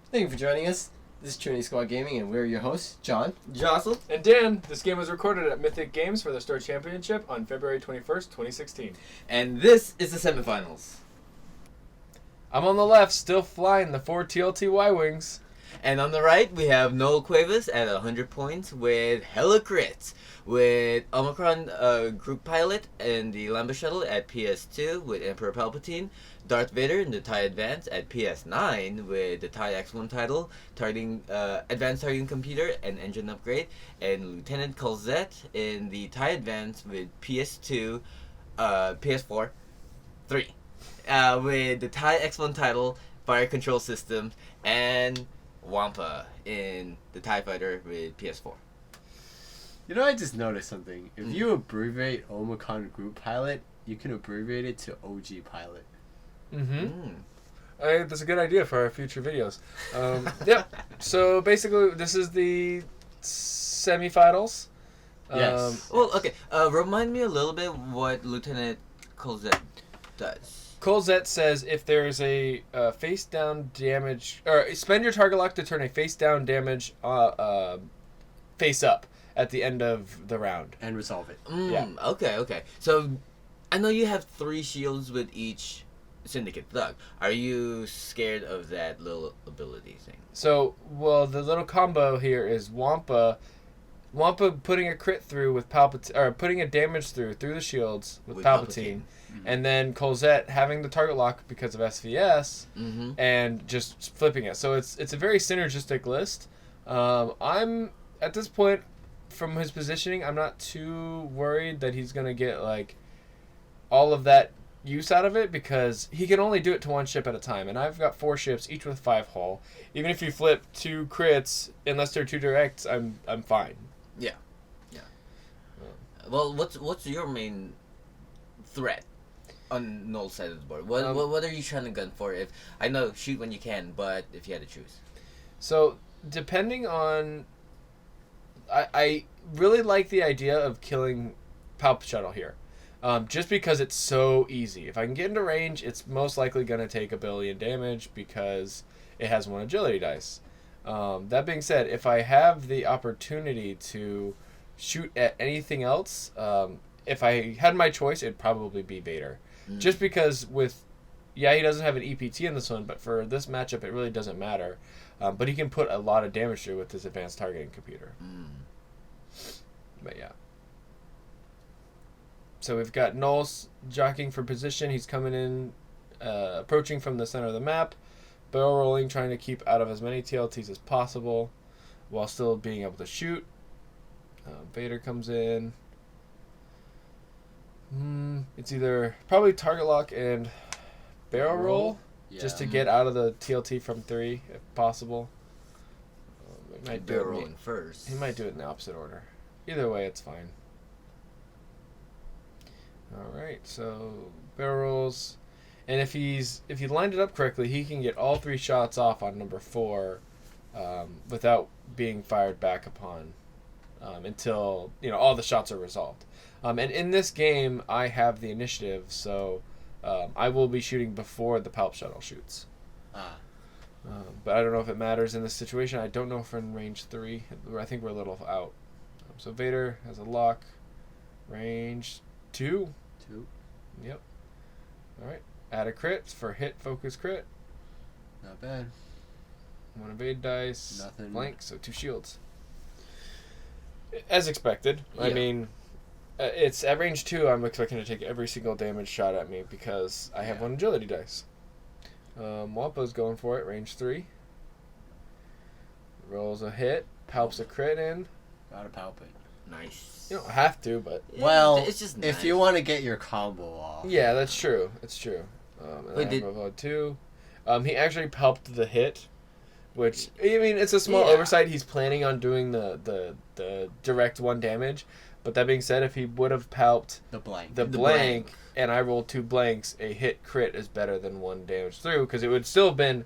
Thank you for joining us. This is Trinity Squad Gaming, and we're your hosts, John, Jocelyn, and Dan. This game was recorded at Mythic Games for the Store Championship on February 21st, 2016. and this is the semifinals. I'm on the left, still flying the 4 TLT Y-Wings. And on the right, we have Noel Cuevas at 100 points with hella crits. With Omicron Group Pilot and the Lambda Shuttle at PS2 with Emperor Palpatine. Darth Vader in the TIE Advance at PS9 with the TIE X1 title, targeting Advanced Targeting Computer and Engine Upgrade. And Lieutenant Colzette in the TIE Advance with PS2, PS4, 3. With the TIE X1 title, Fire Control System, and Wampa in the TIE Fighter with PS4. You know, I just noticed something. If you abbreviate Omicron Group Pilot, you can abbreviate it to OG Pilot. That's a good idea for our future videos. Yep. So basically, this is the semifinals. Yes. Well, okay. Remind me a little bit what Lieutenant Colzette does. Colzette says if there is a face down damage, or spend your target lock to turn a face down damage face up at the end of the round. And resolve it. Yeah. Okay. So, I know you have 3 shields with each Syndicate Thug. Are you scared of that little ability thing? So, well, the little combo here is Wampa putting a crit through with Palpatine, or putting a damage through the shields with Palpatine. And then Colzette having the target lock because of SVS, and just flipping it. So it's a very synergistic list. I'm at this point, from his positioning, I'm not too worried that he's gonna get like all of that use out of it, because he can only do it to one ship at a time, and I've got 4 ships, each with 5 hull. Even if you flip 2 crits, unless they're 2 directs, I'm fine. Yeah. Well, what's your main threat on Noel's side of the board? What are you trying to gun for? If I know, shoot when you can, but if you had to choose. So depending on, I really like the idea of killing Palp Shuttle here, just because it's so easy. If I can get into range, it's most likely going to take ability and damage because it has 1 agility dice. That being said, if I have the opportunity to shoot at anything else, if I had my choice, it'd probably be Vader. Just because he doesn't have an EPT in this one, but for this matchup, it really doesn't matter. But he can put a lot of damage through with his advanced targeting computer. But yeah. So we've got Noel's jockeying for position. He's coming in, approaching from the center of the map, barrel rolling, trying to keep out of as many TLTs as possible while still being able to shoot. Vader comes in. It's either probably target lock and barrel roll, just to get out of the TLT from 3 if possible. He might barrel rolling first. He might do it in the opposite order. Either way, it's fine. All right, so barrel rolls, and if he lined it up correctly, he can get all 3 shots off on number 4 without being fired back upon until all the shots are resolved. And in this game, I have the initiative, so I will be shooting before the Palp Shuttle shoots. But I don't know if it matters in this situation. I don't know if we're in range 3. I think we're a little out. So Vader has a lock. Range 2. 2. Yep. All right. Add a crit for hit, focus, crit. Not bad. 1 evade dice. Nothing. Blank, so 2 shields. As expected. Yeah. I mean, it's at range 2. I'm expecting to take every single damage shot at me because I have 1 agility dice. Wampa's going for it. Range 3. Rolls a hit. Palps a crit in. Gotta palp it. Nice. You don't have to, but Well, it's just if nice. you want to get your combo off. yeah, that's true. It's true. Wait, I have 2. He actually palped the hit, which, I mean, it's a small Yeah. oversight. He's planning on doing the direct 1 damage. But that being said, if he would have palped The blank. the blank, and I rolled 2 blanks, a hit crit is better than 1 damage through, because it would still have been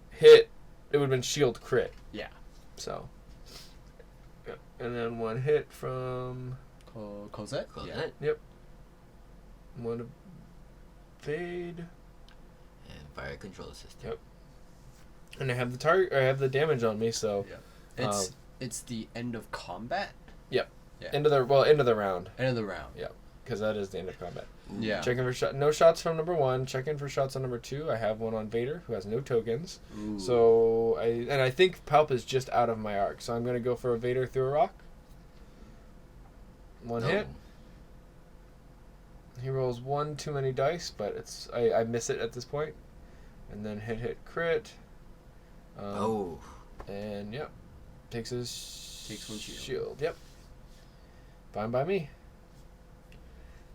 hit. It would have been shield crit. Yeah. So. Yep. And then 1 hit from. Colzette? Colzette. Yep. 1 evade. And fire control system. Yep. And I have the target. I have the damage on me, so It's the end of combat. end of the round. End of the round. Because that is the end of combat. Yeah. Checking for no shots from number 1. Checking for shots on number 2. I have one on Vader, who has no tokens. Ooh. So I think Palp is just out of my arc. So I'm gonna go for a Vader through a rock. One hit. He rolls one too many dice, but I miss it at this point. And then hit crit. And takes one shield. Yep. Fine by me.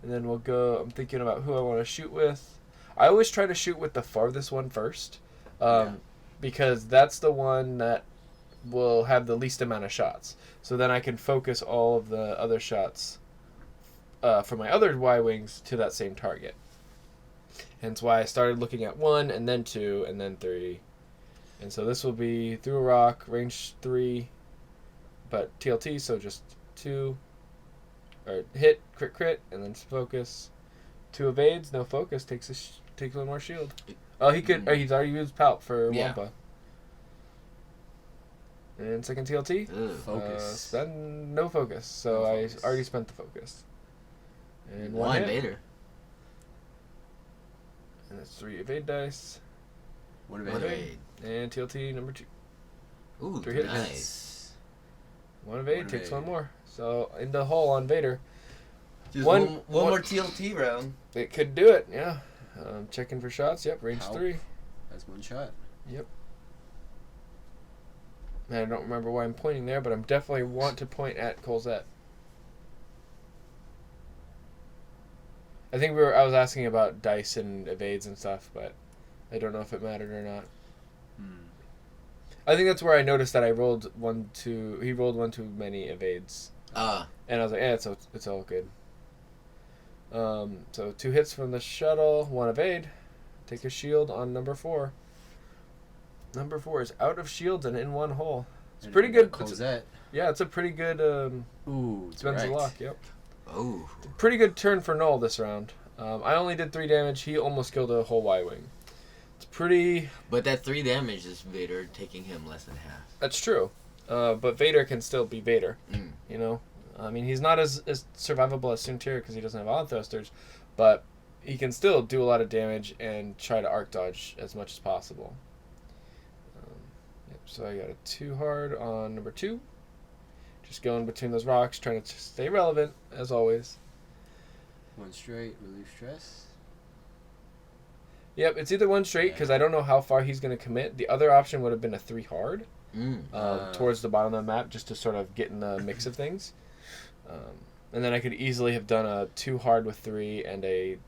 And then we'll go. I'm thinking about who I want to shoot with. I always try to shoot with the farthest one first, because that's the one that will have the least amount of shots. So then I can focus all of the other shots for my other Y-Wings to that same target. Hence why I started looking at 1, and then 2, and then 3. And so this will be through a rock, range 3, but TLT, so just 2. Or hit, crit, and then focus. 2 evades, no focus, takes one more shield. Oh, he could. He's already used Palp for Wampa. And second TLT. Focus. Spend no focus, so I already spent the focus. And one Vader. And that's 3 evade dice. One evade. And TLT number 2. Ooh, 3 hits. nice. One evade takes one more. So in the hole on Vader. Just one more TLT round. It could do it, yeah. Checking for shots. Yep, range 3. That's one shot. Yep. And I don't remember why I'm pointing there, but I definitely want to point at Colzette. I think I was asking about dice and evades and stuff, but I don't know if it mattered or not. I think that's where I noticed that I rolled he rolled one too many evades. And I was like, it's all good. So 2 hits from the shuttle, 1 evade. Take a shield on number 4. Number 4 is out of shields and in one hole. It's pretty good. It's a pretty good. Spends a luck. Yep. Oh. Pretty good turn for Noel this round. I only did 3 damage. He almost killed a whole Y-Wing. It's pretty. But that 3 damage is Vader taking him less than half. That's true. But Vader can still be Vader. You know? I mean, he's not as survivable as Soontir because he doesn't have odd thrusters, but he can still do a lot of damage and try to arc dodge as much as possible. So I got a 2 hard on number 2. Just going between those rocks, trying to stay relevant, as always. 1 straight, relieve stress. Yep, it's either 1 straight, because I don't know how far he's going to commit. The other option would have been a 3 hard, towards the bottom of the map, just to sort of get in the mix of things. And then I could easily have done a 2 hard with 3 and I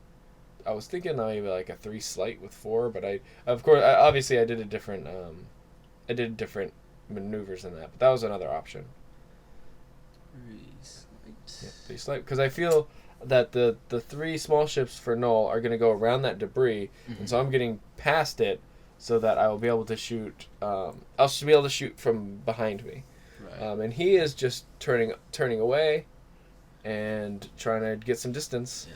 was thinking maybe like a 3 slight with 4, but obviously I did different maneuvers than that, but that was another option. 3 slight, because I feel that the 3 small ships for Noel are going to go around that debris, and so I'm getting past it so that I will be able to shoot. I'll be able to shoot from behind me. Right. And he is just turning away and trying to get some distance. Yeah.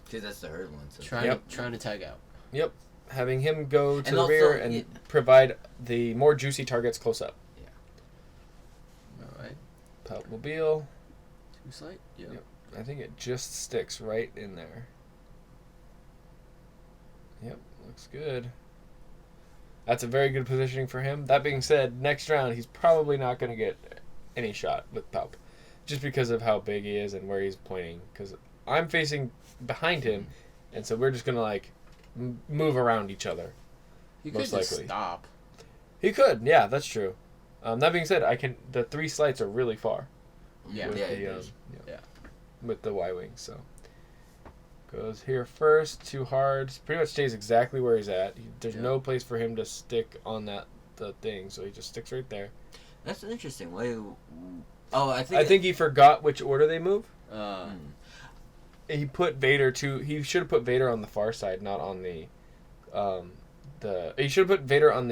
Because that's the hard one. So. Trying to tag out. Yep. Having him go to the rear and provide the more juicy targets close up. Yeah. All right. Palpmobile. 2 slight? Yep. I think it just sticks right in there. Yep. Looks good. That's a very good positioning for him. That being said, next round he's probably not going to get any shot with Palp, just because of how big he is and where he's pointing. Because I'm facing behind him, and so we're just going to move around each other. He could just stop. He could, yeah, that's true. That being said, the 3 slights are really far. Yeah, with the Y-Wing, so. Goes here first, 2 hard. Pretty much stays exactly where he's at. There's no place for him to stick on the thing, so he just sticks right there. That's interesting. Why? I think he forgot which order they move. He put Vader he should have put Vader on the far side, not on the he should have put Vader on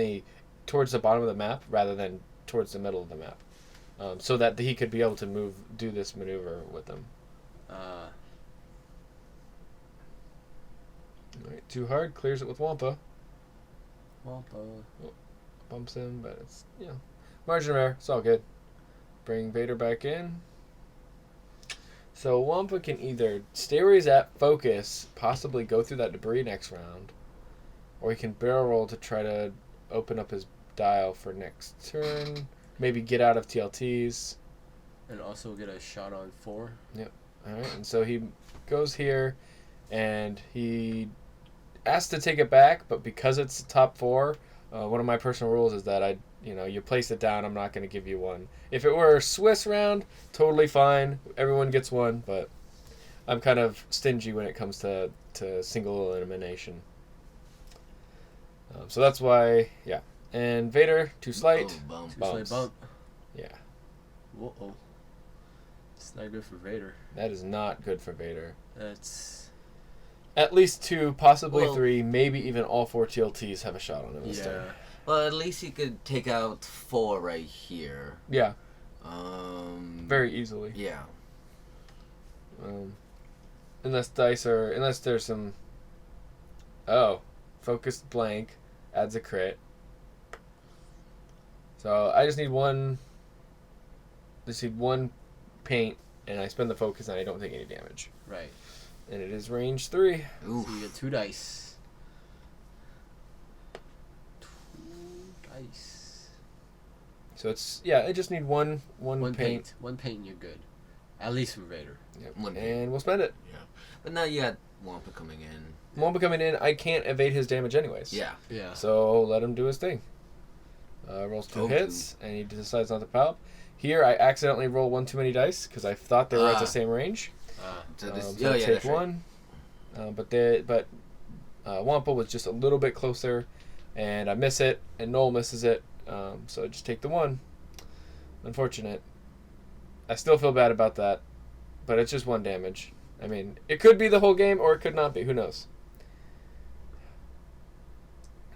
towards the bottom of the map rather than towards the middle of the map, so that he could be able to do this maneuver with them. Alright, 2 hard, clears it with Wampa. Wampa. Bumps him, but it's, margin of error. It's all good. Bring Vader back in. So Wampa can either stay where he's at, focus, possibly go through that debris next round, or he can barrel roll to try to open up his dial for next turn. Maybe get out of TLTs. And also get a shot on 4. Alright, and so he goes here, and he asked to take it back, but because it's top 4, one of my personal rules is that you place it down, I'm not going to give you one. If it were a Swiss round, totally fine. Everyone gets one, but I'm kind of stingy when it comes to single elimination. So that's why, And Vader, too slight. Bump. Too slight bump. Yeah. Whoa. It's not good for Vader. That is not good for Vader. That's... At least 2, possibly Well- 3, maybe even all 4 TLTs have a shot on him this turn. Well, at least he could take out 4 right here. Yeah, Very very easily. Yeah. Unless there's some... focused blank adds a crit. So I just need one paint, and I spend the focus, and I don't take any damage. Right. And it is range 3. Oof. So you get 2 dice. 2 dice. So it's, I just need one paint. One paint and you're good. At least for Vader. Yep. One paint. And we'll spend it. Yeah. But now you got Wampa coming in. Wampa coming in, I can't evade his damage anyways. Yeah. Yeah. So let him do his thing. Rolls 2 Oh, hits, and he decides not to palp. Here, I accidentally roll 1 too many dice because I thought they were at the same range. So this, So I take that's right. 1. But Wampa was just a little bit closer, and I miss it, and Noel misses it. So I just take the 1. Unfortunate. I still feel bad about that, but it's just 1 damage. I mean, it could be the whole game, or it could not be. Who knows?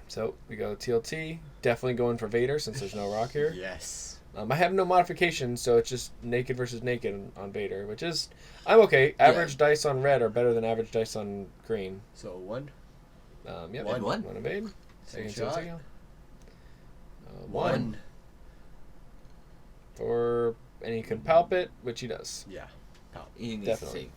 So we go TLT. Definitely going for Vader since there's no rock here. Yes. I have no modifications, so it's just naked versus naked on Vader, which is... I'm okay. Average dice on red are better than average dice on green. So 1. Yep. One. One evade. Second TLT. shot. 1. And he can palp it, which he does. Yeah. He needs Definitely. to save.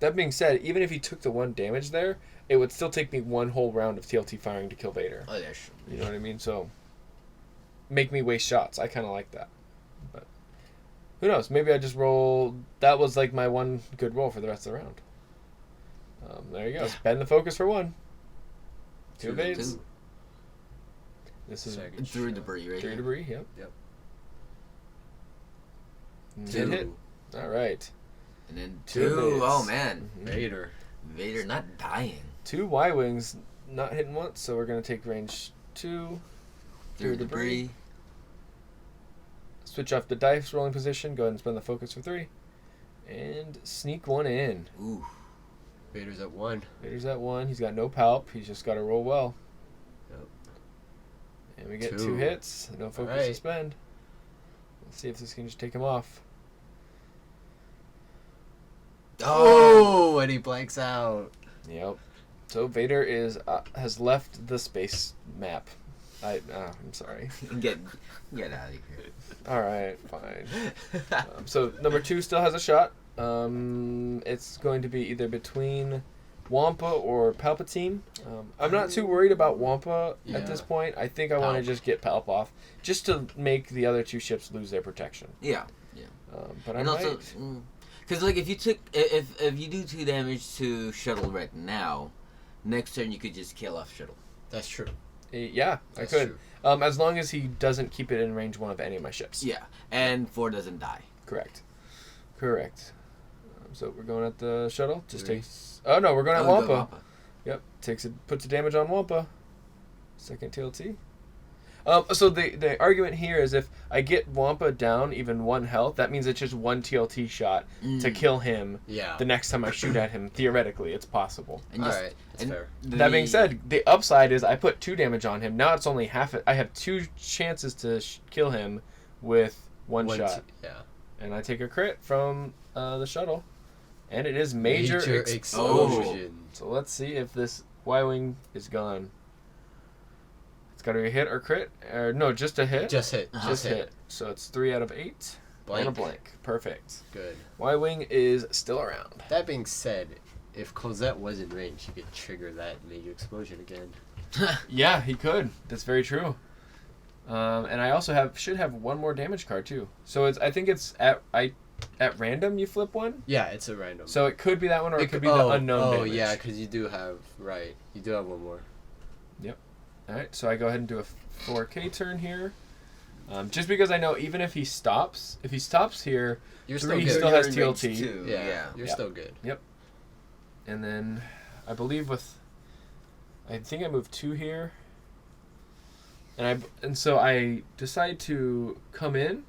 That being said, even if he took the 1 damage there, it would still take me 1 whole round of TLT firing to kill Vader. Oh, yeah, sure. You know what I mean? So, make me waste shots. I kind of like that. But, who knows? Maybe I just roll... That was like my 1 good roll for the rest of the round. There you go. Yeah. Spend the focus for 1. 2 Two, evades. two. This is Second Through shot. debris right 3 here. debris, yep. Yep. Good 2. hit. Alright. And then 2 2. evades. Oh, man. Vader. Vader not dying. 2 Y-Wings not hitting once, so we're going to take range 2. Through debris. debris. Switch off the dice rolling position. Go ahead and spend the focus for 3. And sneak 1 in. Ooh. Vader's at 1. Vader's at 1. He's got no palp. He's just got to roll well. Yep. And we get 2 2 hits. No focus to Alright. spend. Let's see if this can just take him off. Oh, and he blanks out. Yep. So Vader has left the space map. I'm sorry. Get out of here. All right, fine. So number 2 still has a shot. It's going to be either between Wampa or Palpatine. I'm not too worried about Wampa at this Yeah. point. I think I want to Palp. just get Palp off, just to make the other 2 ships lose their protection. Yeah. But I And might. also, because like if you do 2 damage to Shuttle right now, next turn you could just kill off Shuttle. That's true. Yeah, That's I could. true. As long as he doesn't keep it in range 1 of any of my ships. Yeah, and 4 doesn't die. Correct. So we're going at the shuttle. Just 3. takes. Oh no, we're going at Oh, Wampa. go Wampa. Yep, puts a damage on Wampa. Second TLT. So the argument here is if I get Wampa down even 1 health, that means it's just 1 TLT shot to kill him. Yeah. The next time I shoot at him, theoretically, it's possible. And Alright, that's and fair. That being said, the upside is I put 2 damage on him. Now it's only half. I have 2 chances to kill him with 1 shot, Yeah. and I take a crit from the shuttle, and it is major explosion. explosion. So let's see if this Y-Wing is gone. It's got to be a hit or crit. Or no, just a hit. Just hit. Just hit. So it's 3 out of 8. Blank. And a blank. Perfect. Good. Y-Wing is still around. That being said, if Cosette was in range, he could trigger that mega explosion again. Yeah, he could. That's very true. And I also should have one more damage card too. So I think it's at random you flip one. Yeah, it's a random. So it could be that one, or it could be the unknown damage. Oh yeah, because you do have one more. Yep. All right, so I go ahead and do a 4K turn here. Just because I know even if he stops here, You're 3 still still good. has You're in range TLT. too. Yeah. You're still good. Yep. And then I believe I think I moved 2 here. And so I decide to come in.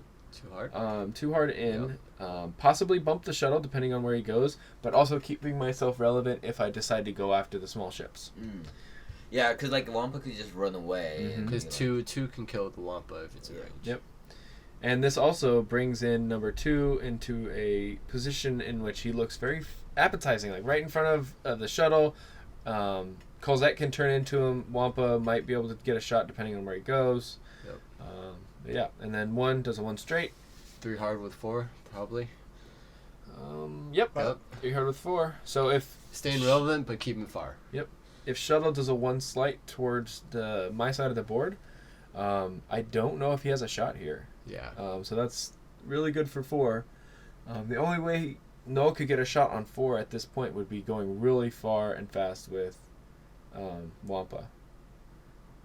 Too hard in. Yep. Possibly bump the shuttle depending on where he goes, but also keeping myself relevant if I decide to go after the small ships. Mm. Yeah, because like Wampa could just run away. Because two can kill the Wampa if it's in range. Yep. And this also brings in number 2 into a position in which he looks very appetizing, like right in front of the shuttle. Cosette can turn into him. Wampa might be able to get a shot depending on where he goes. Yep. Yeah, and then 1 does a 1 straight. 3 hard with 4, probably. Yep. 3 hard with 4. So if staying relevant but keeping far. Yep. If Shuttle does a 1 slight towards my side of the board, I don't know if he has a shot here. Yeah. So that's really good for 4. The only way Noel could get a shot on 4 at this point would be going really far and fast with Wampa.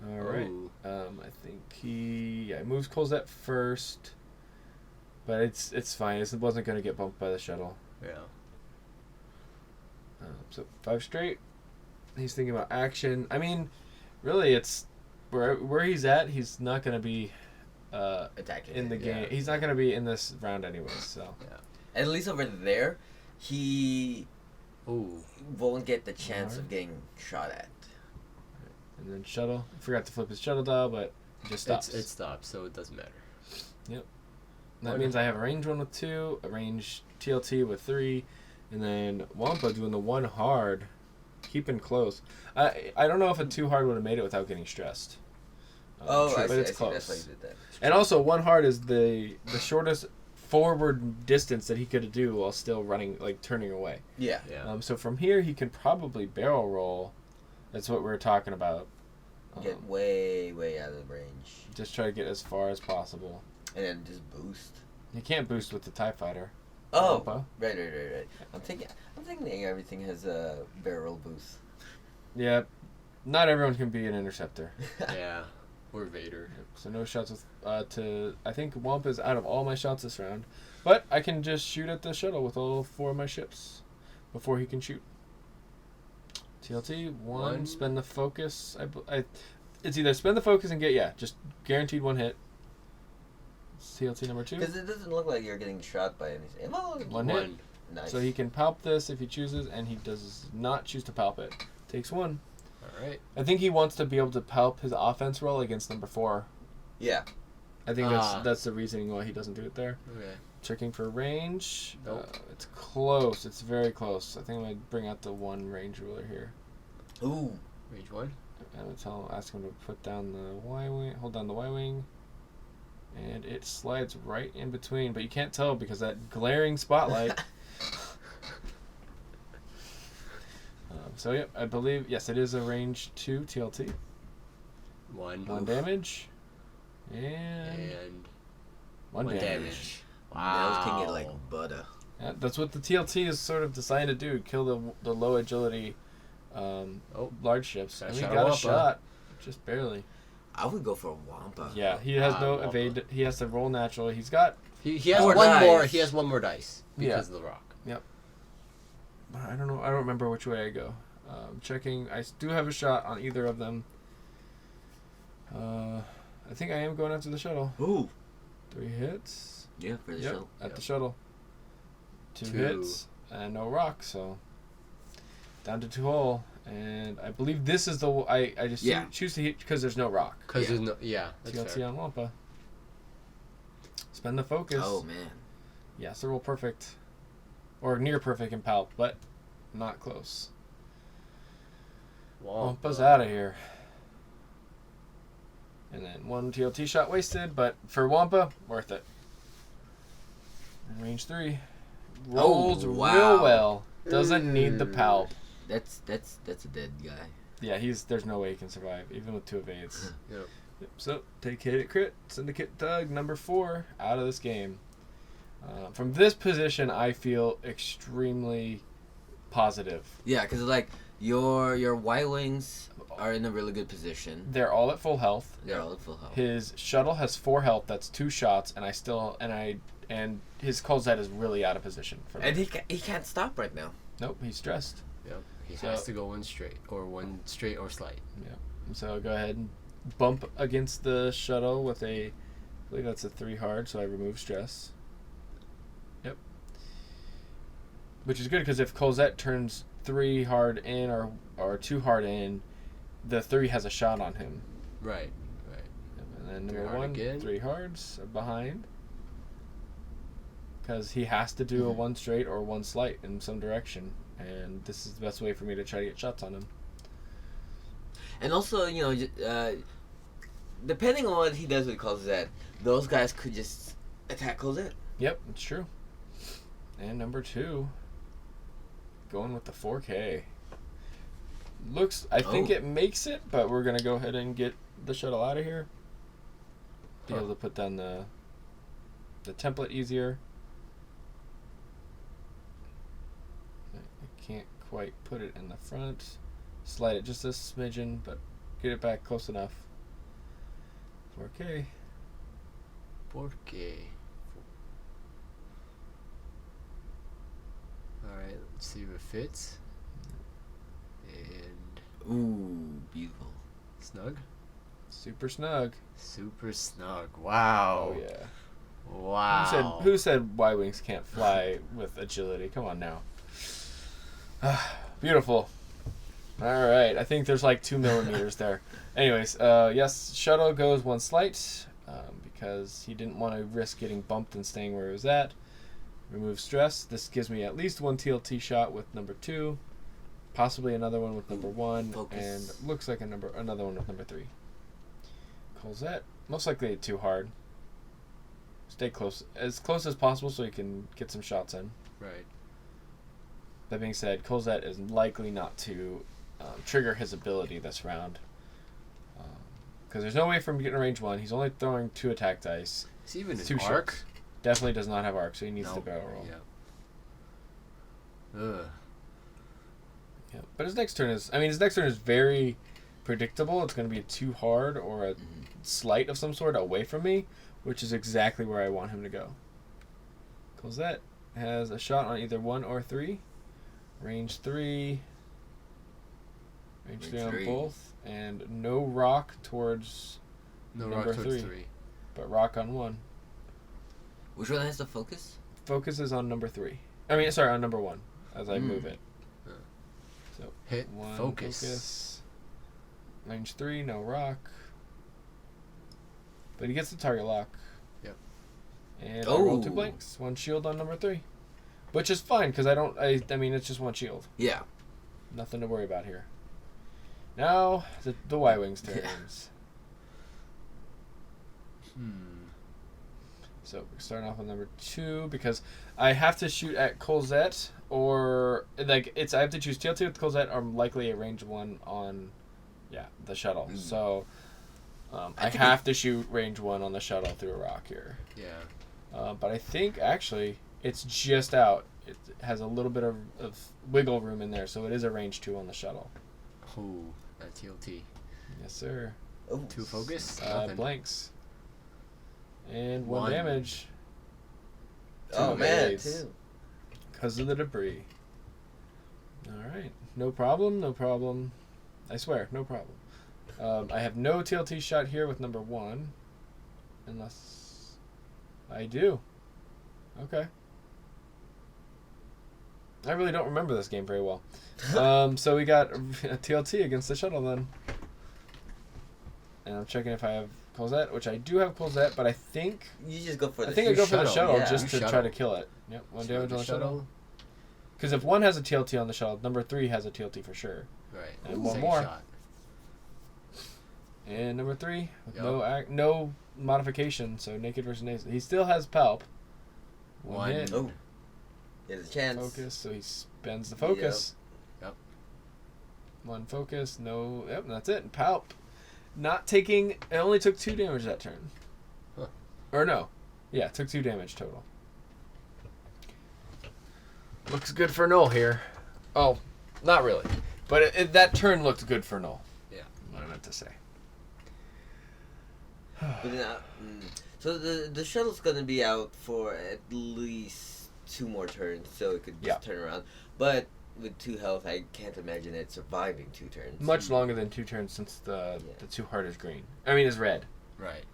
All right. I think he moves Cosette first, but it's fine. It wasn't going to get bumped by the shuttle. Yeah. So 5 straight. He's thinking about action. I mean, really, it's where he's at. He's not going to be attacking in the game. Yeah. He's not going to be in this round anyway. So yeah. At least over there, he won't get the chance of getting shot at. And then shuttle. I forgot to flip his shuttle dial, but it just stops. It stops, so it doesn't matter. Yep. That means I have a range 1 with 2, a range TLT with 3, and then Wampa doing the 1 hard, keeping close. I don't know if a 2 hard would have made it without getting stressed. I but see. it's close. That's why you did that. And also 1 hard is the shortest forward distance that he could do while still running, like turning away. Yeah. Yeah. So from here he can probably barrel roll. That's what we're talking about. Get way out of range. Just try to get as far as possible. And then just boost. You can't boost with the TIE Fighter. Oh, Wampa. right. I'm thinking everything has a barrel boost. Yeah, not everyone can be an interceptor. Yeah. Or Vader. So no shots with I think Wampa's out of all my shots this round, but I can just shoot at the shuttle with all 4 of my ships before he can shoot. TLT 1. Spend the focus. It's either spend the focus and get just guaranteed 1 hit. TLT number 2. Because it doesn't look like you're getting shot by anything. Oh, 1 hit. Nice. So he can palp this if he chooses, and he does not choose to palp it. Takes 1. All right. I think he wants to be able to palp his offense roll against number 4. Yeah. I think that's the reasoning why he doesn't do it there. Okay. Checking for range. Nope. It's close. It's very close. I think I'm going to bring out the 1 range ruler here. Ooh. Range 1. I'm going to ask him to put down the Y-wing. Hold down the Y-wing. And it slides right in between. But you can't tell because that glaring spotlight. So, yeah, I believe, yes, it is a range 2 TLT. 1 damage. And 1 damage. Wow. Melting it like butter. Yeah, that's what the TLT is sort of designed to do, kill the low agility large ships. And we got a shot, just barely. I would go for a Wampa. Yeah, he has no evade. He has to roll natural. He's got... He has one more. He has 1 more dice because of the rock. Yep. I don't know. I don't remember which way I go. Checking. I do have a shot on either of them. I think I am going after the shuttle. Ooh. 3 hits. Yeah, for the shuttle. At the shuttle. 2 hits and no rock, so down to 2 hull. And I believe this is the I just choose to hit because there's no rock. Because there's no that's TLT fair. on Wampa. Spend the focus. Oh man. Yeah, so roll perfect, or near perfect in palp, but not close. Wampa's out of here. And then 1 TLT shot wasted, but for Wampa, worth it. Range 3. Rolls real well. Doesn't need the palp. That's a dead guy. Yeah, there's no way he can survive, even with 2 evades. Yep. So, take hit at crit. Syndicate Thug, number 4, out of this game. From this position, I feel extremely positive. Yeah, because like your Y-Wings are in a really good position. They're all at full health. They're all at full health. His shuttle has 4 health. That's 2 shots, and his Colzette is really out of position for me. And he can't stop right now. Nope, he's stressed. Yep. He has to go 1 straight or slight. Yeah. So go ahead and bump against the shuttle with I believe that's a 3 hard, so I remove stress. Yep. Which is good because if Colzette turns 3 hard in or 2 hard in, the 3 has a shot on him. Right. And then number 1, again. 3 hards are behind. Because he has to do a 1 straight or 1 slight in some direction. And this is the best way for me to try to get shots on him. And also, depending on what he does with Colzette, those guys could just attack Colzette. Yep, it's true. And number 2, going with the 4K. I think it makes it, but we're going to go ahead and get the shuttle out of here. Be able to put down the template easier. I can't quite put it in the front. Slide it just a smidgen, but get it back close enough. 4K. 4K. Alright, let's see if it fits. And Ooh, beautiful. snug? Super snug. Super snug. Wow. Oh yeah. Wow. Who said Y-Wings can't fly with agility? Come on now. Beautiful. All right. I think there's like 2 millimeters there. Anyways, yes, shuttle goes 1 slight because he didn't want to risk getting bumped and staying where he was at. Remove stress. This gives me at least 1 TLT shot with number 2, possibly another one with number 1, Focus. and looks like another one with number 3. Colzette, most likely too hard. Stay close as possible so you can get some shots in. Right. That being said, Colzette is likely not to trigger his ability this round. Because there's no way for him to get in range 1. He's only throwing 2 attack dice. Is he even 2 an arc? shields. Definitely does not have arc, so he needs to Nope. barrel roll. Yeah. Ugh. Yeah. But his next turn is very predictable. It's going to be a 2 hard or a slight of some sort away from me, which is exactly where I want him to go. Colzette has a shot on either 1 or 3. Range 3. Range 3 on 3. both. And no rock towards No number rock towards 3. 3. But rock on 1. Which one has the focus? Focus is on number 3. On number 1 as I move it. So Hit 1 focus. Range 3, no rock. But he gets the target lock. Yep. And I roll 2 blanks. 1 shield on number 3. Which is fine, because I mean, it's just 1 shield. Yeah. Nothing to worry about here. Now, the Y-Wings turns. So, we're starting off with number 2, because I have to shoot at Colzette, or, I have to choose TLT with Colzette, or likely a range 1 on, the shuttle. So, I have to shoot range 1 on the shuttle through a rock here. Yeah. But I think, actually, it's just out. It has a little bit of wiggle room in there, so it is a range 2 on the shuttle. Oh, that TLT. Yes, sir. 2 focus? Blanks. And 1 damage. Oh, man, 2. Because of the debris. Alright. No problem. I swear, no problem. I have no TLT shot here with number 1. Unless I do. Okay. I really don't remember this game very well. So we got a TLT against the shuttle then. And I'm checking if I have Colzette, which I do have Colzette, but I think You just go for the I think I go for the shuttle yeah. just to Shuttle. try to kill it. Yep, 1 damage on the shuttle. Because if 1 has a TLT on the shuttle, number 3 has a TLT for sure. Right. And one Second more. shot. And number 3, with Yep. no modification, so naked versus naked. He still has Palp. One hit. Oh. He has a chance. Focus, so he spends the focus. Yep. One focus, no. Yep, and that's it. And Palp, not taking. It only took 2 damage that turn. Huh. Or no. Yeah, it took 2 damage total. Looks good for Noel here. Oh, not really. But that turn looked good for Noel. Yeah. What I meant to say. But so the shuttle's gonna be out for at least 2 more turns, so it could just turn around. But with 2 health, I can't imagine it surviving 2 turns. Much longer than 2 turns since the 2 heart is green. I mean, is red. Right.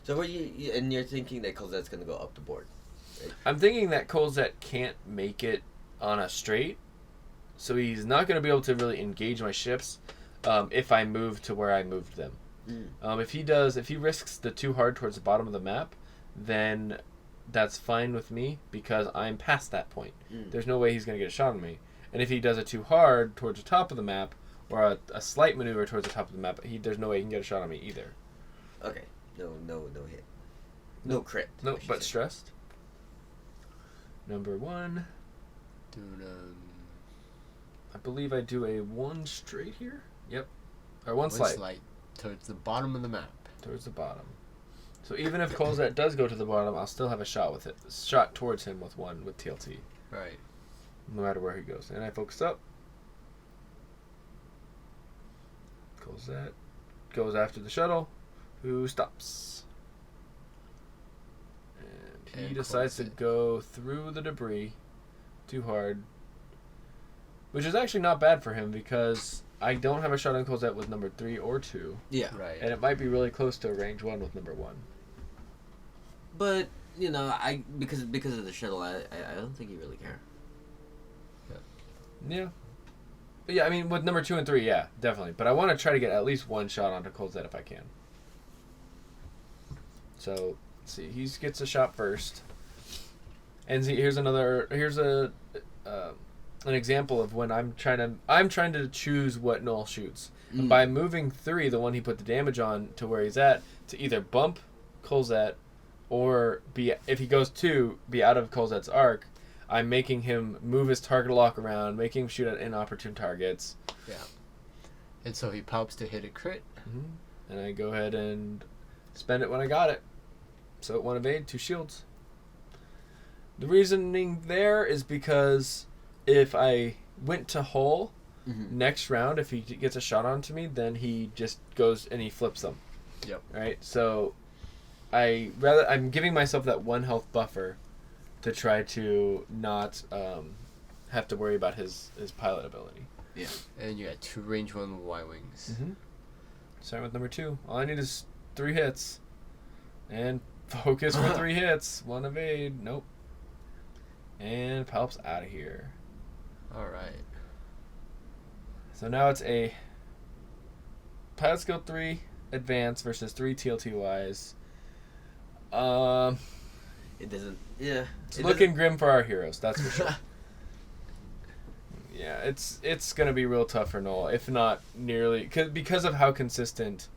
So you're thinking that Cosette's gonna go up the board. Right? I'm thinking that Colzette can't make it on a straight, so he's not going to be able to really engage my ships if I move to where I moved them. If he risks the 2 hard towards the bottom of the map, then that's fine with me because I'm past that point. There's no way he's going to get a shot on me. And if he does a 2 hard towards the top of the map, or a slight maneuver towards the top of the map, there's no way he can get a shot on me either. Okay. No hit. No crit. No, but stressed. Number 1. Doing I believe I do a 1 straight here. Yep. Or 1 slight. slight towards the bottom of the map. Towards the bottom. So even if Colzette does go to the bottom, I'll still have a shot with it. Shot towards him with 1 with TLT. Right. No matter where he goes. And I focus up. Colzette goes after the shuttle, who stops. And he And decides to Colzette. go through the debris too hard. Which is actually not bad for him because I don't have a shot on Colzette with number 3 or 2. Yeah. Right. And it might be really close to range 1 with number 1. But because of the shuttle, I don't think you really care. Yeah. But yeah, I mean, with number 2 and 3, yeah, definitely. But I want to try to get at least 1 shot onto Colzette if I can. So, let's see. He gets a shot first. And see, here's an example of when I'm trying to choose what Noel shoots. And by moving 3, the one he put the damage on to where he's at, to either bump Colzette or if he goes 2, be out of Colzette's arc, I'm making him move his target lock around, making him shoot at inopportune targets. Yeah. And so he pops to hit a crit. And I go ahead and spend it when I got it. So 1 evade, 2 shields. The reasoning there is because if I went to hull next round, if he gets a shot onto me, then he just goes and he flips them. Yep. Right? So I'm giving myself that 1 health buffer to try to not have to worry about his pilot ability. Yeah. And you got 2 range 1 Y-Wings. Starting with number 2. All I need is 3 hits. And focus for 3 hits. 1 evade. Nope. And Palp's out of here. Alright. So now it's a pilot skill 3 advance versus 3 TLTYs. It doesn't. Yeah. It's looking grim for our heroes, that's for sure. Yeah, it's gonna be real tough for Noel, if not nearly, because of how consistent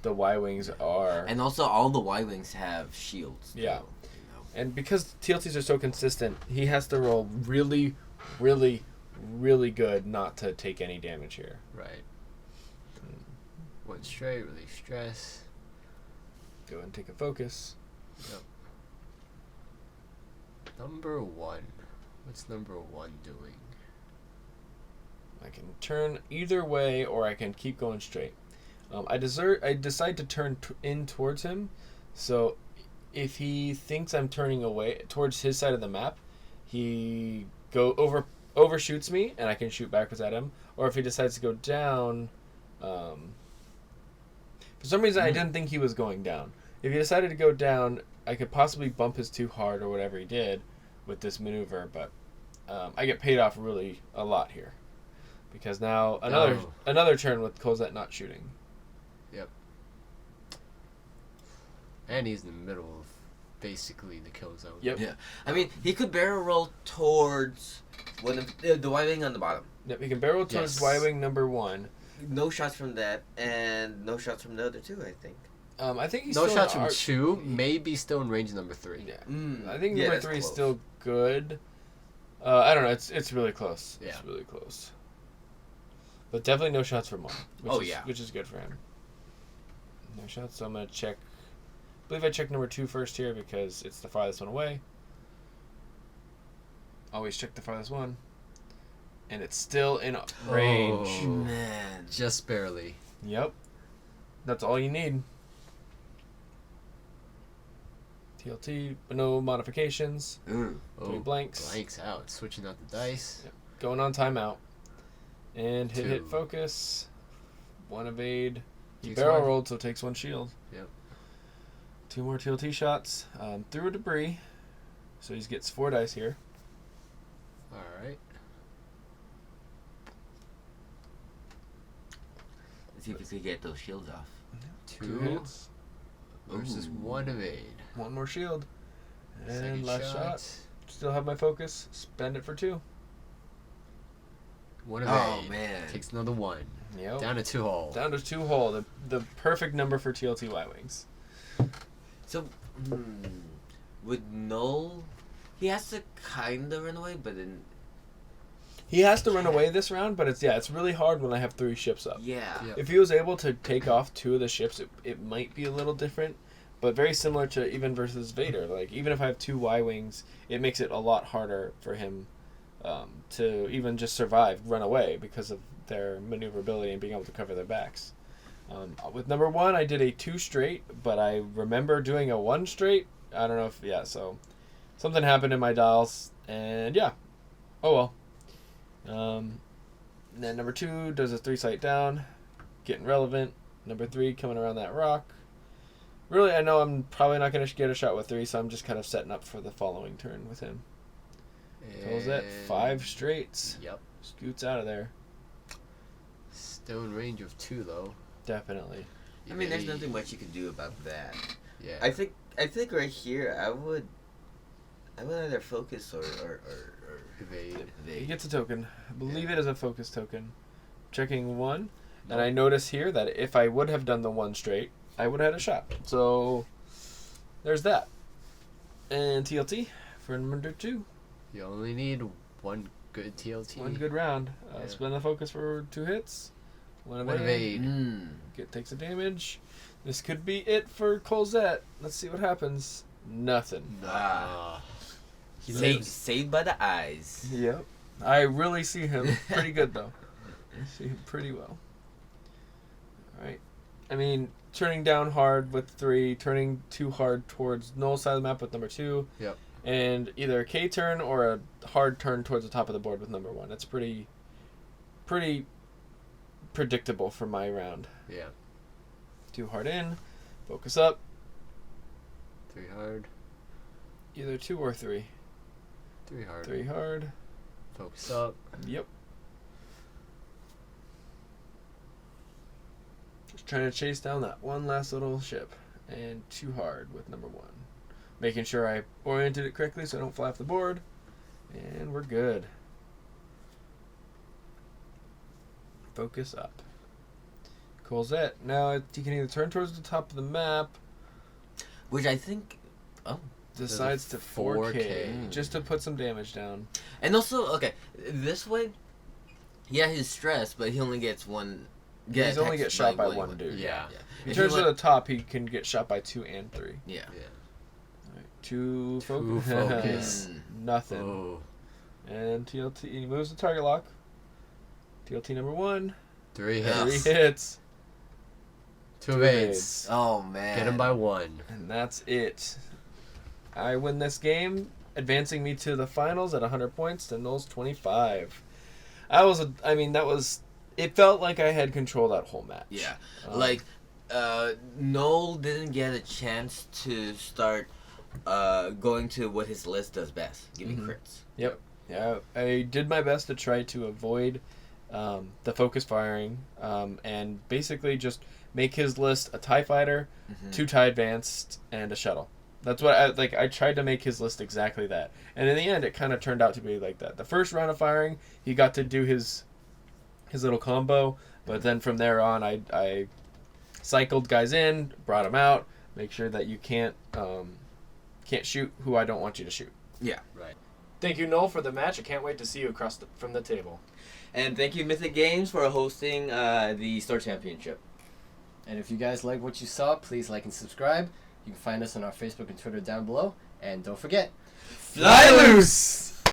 the Y-Wings are. And also, all the Y-Wings have shields. Yeah. Too, And because TLTs are so consistent, he has to roll really, really, really good not to take any damage here. Right. 1 straight, relieve stress. Go ahead and take a focus. Yep. Number 1. What's number 1 doing? I can turn either way, or I can keep going straight. I decide to turn in towards him, so if he thinks I'm turning away towards his side of the map, he overshoots me, and I can shoot backwards at him. Or if he decides to go down, for some reason I didn't think he was going down. If he decided to go down, I could possibly bump his 2 hard or whatever he did with this maneuver, but I get paid off really a lot here. Because now another turn with Colzette not shooting. Yep. And he's in the middle of basically the kill zone. Yep. Yeah. I mean, he could barrel roll towards one of the Y-Wing on the bottom. Yep, he can barrel towards Yes. Y-Wing number 1. No shots from that, and no shots from the other two, I think. I think he's No still shots in from ar- 2, maybe still in range of number 3. Yeah. Mm, I think yeah, number that's 3 is close. still good. I don't know. It's really close. Yeah. It's really close. But definitely no shots from 1. Yeah. Which is good for him. No shots. So I'm gonna check. I believe I checked number 2 first here because it's the farthest one away. Always check the farthest one. And it's still in range. Oh. Man. Just barely. Yep. That's all you need. TLT, but no modifications. Ooh. 3 blanks. Blanks out. Switching out the dice. Yep. Going on timeout. And hit 2. focus. 1 evade. He Takes barrel 1. rolled, so takes 1 shield. Yep. 2 more TLT shots. Through a debris. So he gets 4 dice here. Alright. Let's see if we can get those shields off. 2 2 hits. versus Ooh. 1 evade. 1 more shield. And Second last shot. Still have my focus. Spend it for 2. 1 evade. Oh, man. Takes another 1. Yep. Down to 2 hole. Down to 2 hole. The perfect number for TLT Y-Wings. So, with Noel, he has to kind of run away, but then, He has to run away this round, but it's really hard when I have 3 ships up. yeah. Yep. If he was able to take off 2 of the ships, it might be a little different, but very similar to even versus Vader. Like, even if I have 2 Y-Wings, it makes it a lot harder for him to even just survive, run away, because of their maneuverability and being able to cover their backs. With number 1, I did a 2 straight, but I remember doing a 1 straight. I don't know if, so something happened in my dials, and oh well. Then number 2 does a 3 sight down, getting relevant. Number 3 coming around that rock. Really, I know I'm probably not going to get a shot with 3, so I'm just kind of setting up for the following turn with him. Kills that 5 straights. Yep. Scoots out of there. Still in range of 2 though. Definitely. I mean, there's nothing much you can do about that. Yeah. I think right here, I would either focus or evade. He evade. gets a token. I believe Yeah. it is a focus token. Checking 1. And I notice here that if I would have done the 1 straight, I would have had a shot. So, there's that. And TLT for number 2. You only need 1 good TLT. 1 good round. Yeah. Spend the focus for 2 hits. 1 1 evade. evade. Takes a damage. This could be it for Colzette. Let's see what happens. Nothing. Nah. He Saved, lives. saved by the eyes. Yep. I really see him pretty good, though. I see him pretty well. Alright. I mean, turning down hard with 3, turning too hard towards Noel's side of the map with number 2. Yep. And either a K turn or a hard turn towards the top of the board with number 1. It's pretty predictable for my round. Yeah. 2 hard in. Focus up. 3 hard. Either 2 or 3. 3 hard. 3 hard. Focus up. Yep. Just trying to chase down that one last little ship. And 2 hard with number 1. Making sure I oriented it correctly so I don't fly off the board. And we're good. Focus up. Colzette. Now you can either turn towards the top of the map, Which I think, decides to 4K, 4K. just to put some damage down. and also, okay, this way, yeah, he's stressed, but he only gets 1. He's only attacked get shot by only 1 dude. Yeah. If he If turns you to want- the top, he can get shot by 2 and 3. Yeah. Yeah. Alright, 2 2 focus. focus. Nothing. Oh. And TLT, he moves the target lock. TLT number 1. 3 Yeah. hits. 3 hits. 2 2 evades. Oh man. Get him by 1. And that's it. I win this game, advancing me to the finals at 100 points to Noel's 25. It felt like I had control that whole match. Yeah. Um, Noel didn't get a chance to start going to what his list does best, giving Mhm. crits. Yep. Yeah, I did my best to try to avoid the focus firing and basically just make his list a TIE fighter, Mhm. 2 TIE advanced, and a shuttle. That's what I tried to make his list exactly that. And in the end, it kind of turned out to be like that. The first round of firing, he got to do his his little combo. But then from there on, I cycled guys in, brought them out, make sure that you can't shoot who I don't want you to shoot. Yeah. Right. Thank you, Noel, for the match. I can't wait to see you across from the table. And thank you, Mythic Games, for hosting the Store Championship. And if you guys like what you saw, please like and subscribe. You can find us on our Facebook and Twitter down below. And don't forget, Fly loose!